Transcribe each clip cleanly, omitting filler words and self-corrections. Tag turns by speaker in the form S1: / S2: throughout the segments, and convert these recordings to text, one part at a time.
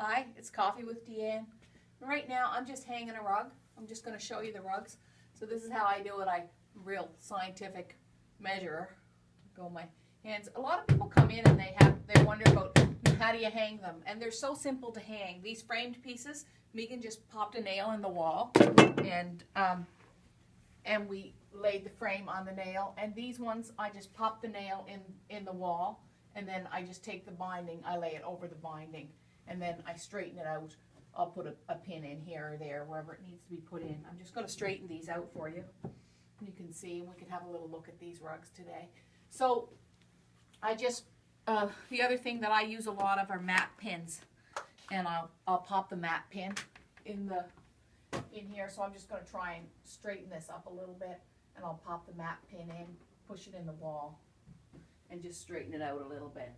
S1: Hi, it's Coffee with Deanne. Right now I'm just hanging a rug. I'm just going to show you the rugs. So this is how I do it. I'm a real scientific measurer. Go my hands. A lot of people come in and they wonder about how do you hang them, and they're so simple to hang. These framed pieces, Megan just popped a nail in the wall, and we laid the frame on the nail. And these ones, I just pop the nail in the wall, and then I just take the binding, I lay it over the binding, and then I straighten it out. I'll put a pin in here or there, wherever it needs to be put in. I'm just going to straighten these out for you. You can see, and we can have a little look at these rugs today. So I just, the other thing that I use a lot of are mat pins, and I'll pop the mat pin in here. So I'm just going to try and straighten this up a little bit, and I'll pop the mat pin in, push it in the wall, and just straighten it out a little bit.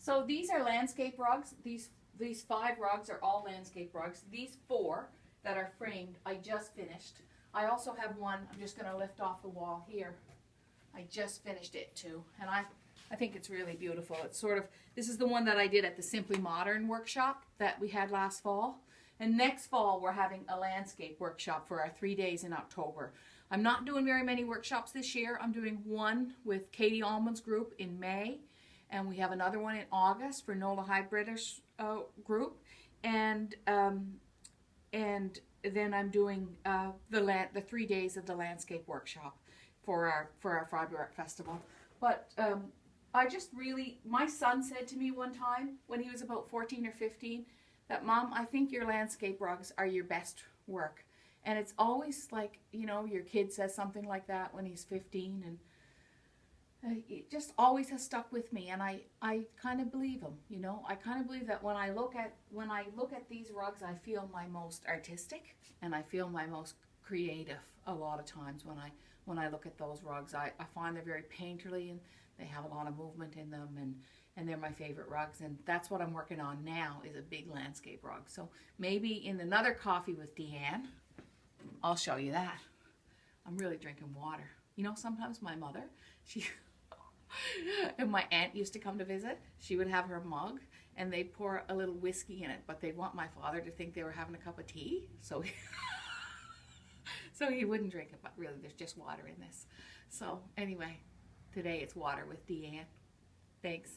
S1: So these are landscape rugs. These 5 rugs are all landscape rugs. These 4 that are framed, I just finished. I also have one, I'm just going to lift off the wall here. I just finished it too, and I think it's really beautiful. It's sort of, this is the one that I did at the Simply Modern workshop that we had last fall. And next fall we're having a landscape workshop for our 3 days in October. I'm not doing very many workshops this year. I'm doing one with Katie Allman's group in May, and we have another one in August for NOLA Hybriders group, and then I'm doing the 3 days of the landscape workshop for our Friday Art Festival. But I just really, my son said to me one time when he was about 14 or 15 that, Mom, I think your landscape rugs are your best work. And it's always like, you know, your kid says something like that when he's 15, and it just always has stuck with me, and I kind of believe him, you know. I kind of believe that when I look at these rugs, I feel my most artistic, and I feel my most creative a lot of times when I look at those rugs. I find they're very painterly, and they have a lot of movement in them, and they're my favorite rugs, and that's what I'm working on now, is a big landscape rug. So maybe in another Coffee with Deanne, I'll show you that. I'm really drinking water. You know, sometimes my mother, and my aunt used to come to visit, she would have her mug and they'd pour a little whiskey in it, but they'd want my father to think they were having a cup of tea, so he wouldn't drink it, but really there's just water in this. So anyway, today it's water with Deanne. Thanks.